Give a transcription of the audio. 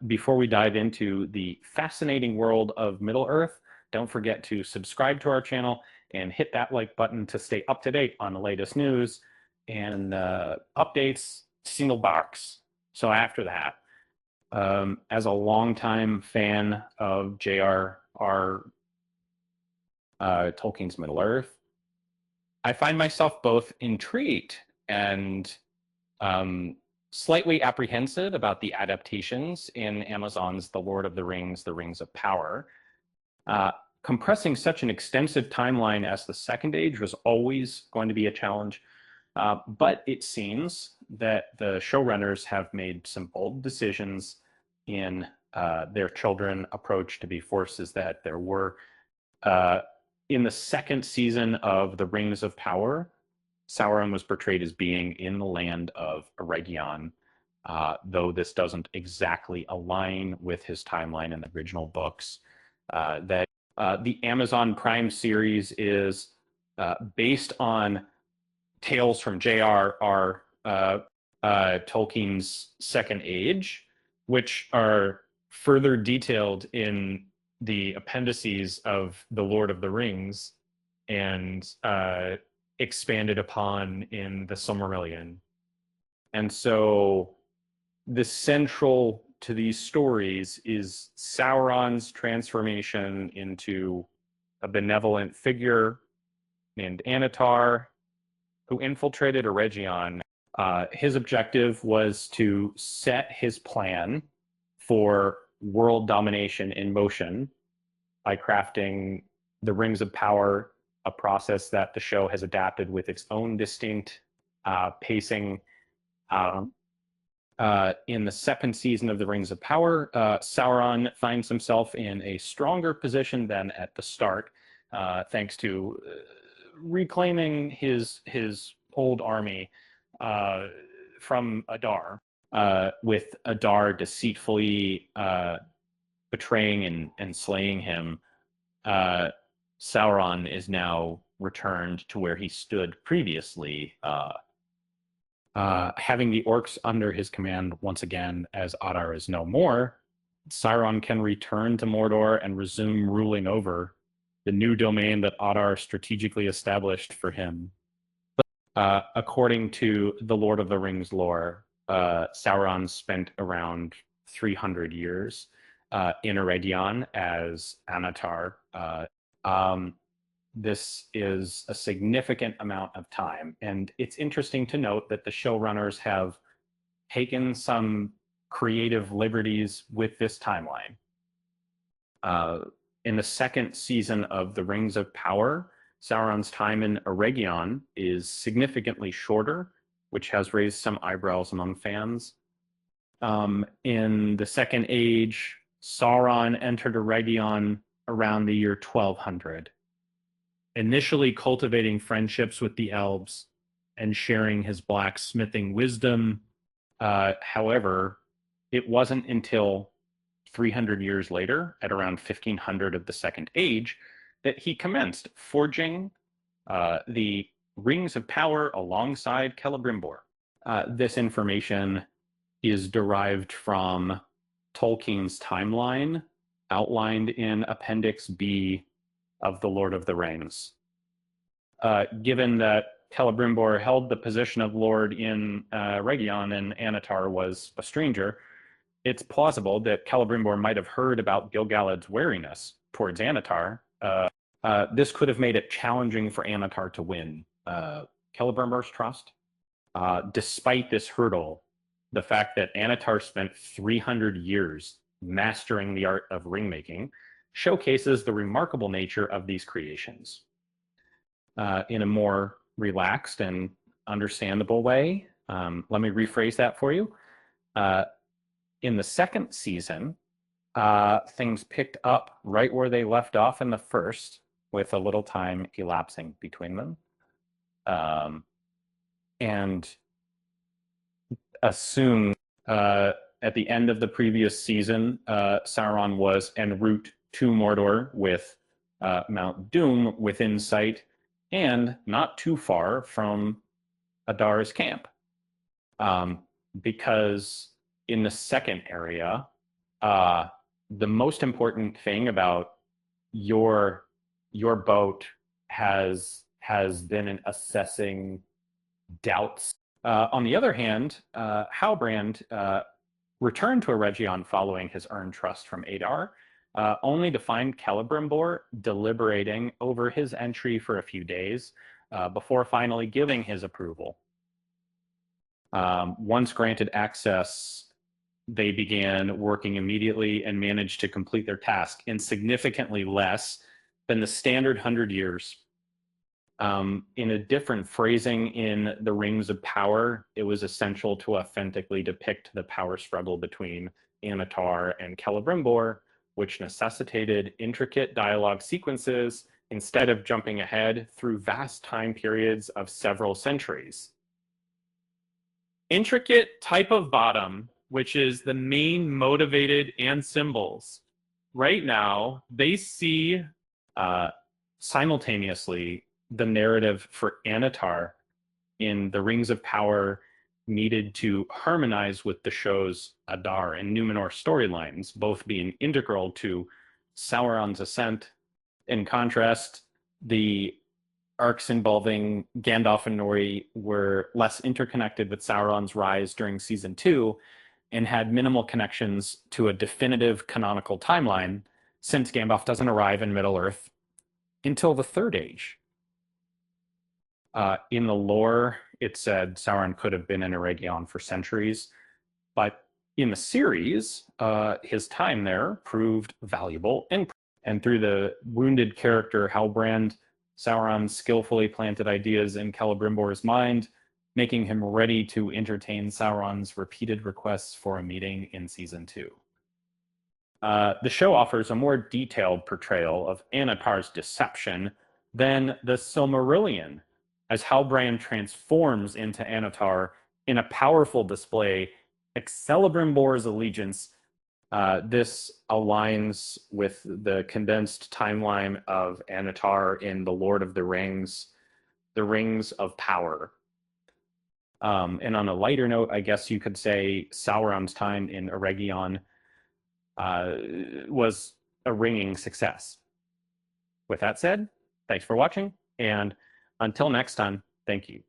Before we dive into the fascinating world of Middle-earth, don't forget to subscribe to our channel and hit that like button to stay up to date on the latest news and updates, single box. So after that, as a longtime fan of J.R.R. Tolkien's Middle-earth, I find myself both intrigued and um, slightly apprehensive about the adaptations in Amazon's The Lord of the Rings, The Rings of Power. Uh, Compressing such an extensive timeline as the Second Age was always going to be a challenge, but it seems that the showrunners have made some bold decisions in their children approach to be forces that there were. Uh, in the second season of The Rings of Power, Sauron was portrayed as being in the land of Eregion, though this doesn't exactly align with his timeline in the original books. The Amazon Prime series is based on tales from J.R.R. Tolkien's Second Age, which are further detailed in the appendices of The Lord of the Rings and expanded upon in the Silmarillion. And so the central to these stories is Sauron's transformation into a benevolent figure named Anatar, who infiltrated Eregion. His objective was to set his plan for world domination in motion by crafting the Rings of Power, a process that the show has adapted with its own distinct pacing. In the second season of The Rings of Power, Sauron finds himself in a stronger position than at the start, thanks to reclaiming his old army from Adar, with Adar deceitfully betraying and slaying him. Sauron is now returned to where he stood previously, having the orcs under his command once again, as Adar is no more. Sauron can return to Mordor and resume ruling over the new domain that Adar strategically established for him. According to the Lord of the Rings lore, Sauron spent around 300 years in Eregion as Anatar. This is a significant amount of time, and it's interesting to note that the showrunners have taken some creative liberties with this timeline. In the second season of The Rings of Power, Sauron's time in Eregion is significantly shorter, which has raised some eyebrows among fans. In the Second Age, Sauron entered Eregion around the year 1200, initially cultivating friendships with the elves and sharing his blacksmithing wisdom. However, it wasn't until 300 years later, at around 1500 of the Second Age, that he commenced forging the Rings of Power alongside Celebrimbor. This information is derived from Tolkien's timeline outlined in Appendix B of The Lord of the Rings. Given that Celebrimbor held the position of Lord in Eregion and Anatar was a stranger, it's plausible that Celebrimbor might have heard about Gil-galad's wariness towards Anatar. This could have made it challenging for Anatar to win Celebrimbor's trust. Despite this hurdle, the fact that Anatar spent 300 years mastering the art of ring-making showcases the remarkable nature of these creations. In a more relaxed and understandable way, let me rephrase that for you. In the second season, things picked up right where they left off in the first, with a little time elapsing between them. And assume at the end of the previous season, Sauron was en route to Mordor with Mount Doom within sight and not too far from Adar's camp. Because in the second area, uh, the most important thing about your your boat has been in assessing doubts. On the other hand, Halbrand returned to Eregion following his earned trust from Adar, only to find Celebrimbor deliberating over his entry for a few days before finally giving his approval. Once granted access, they began working immediately and managed to complete their task in significantly less than the standard 100 years. In a different phrasing in the Rings of Power, it was essential to authentically depict the power struggle between Anatar and Celebrimbor, which necessitated intricate dialogue sequences instead of jumping ahead through vast time periods of several centuries. Intricate type of bottom, which is the main motivated and symbols. Right now, they see simultaneously the narrative for Anatar in the Rings of Power needed to harmonize with the show's Adar and Numenor storylines, both being integral to Sauron's ascent. In contrast, the arcs involving Gandalf and Nori were less interconnected with Sauron's rise during season 2 and had minimal connections to a definitive canonical timeline, since Gandalf doesn't arrive in Middle-earth until the Third Age. In the lore, it said Sauron could have been in Eregion for centuries, but in the series, his time there proved valuable, and through the wounded character Halbrand, Sauron skillfully planted ideas in Celebrimbor's mind, making him ready to entertain Sauron's repeated requests for a meeting in season 2. The show offers a more detailed portrayal of Anatar's deception than the Silmarillion, as Halbrand transforms into Anatar in a powerful display Celebrimbor's allegiance. This aligns with the condensed timeline of Anatar in The Lord of the Rings of Power. And on a lighter note, I guess you could say Sauron's time in Eregion was a ringing success. With that said, thanks for watching, and until next time, thank you.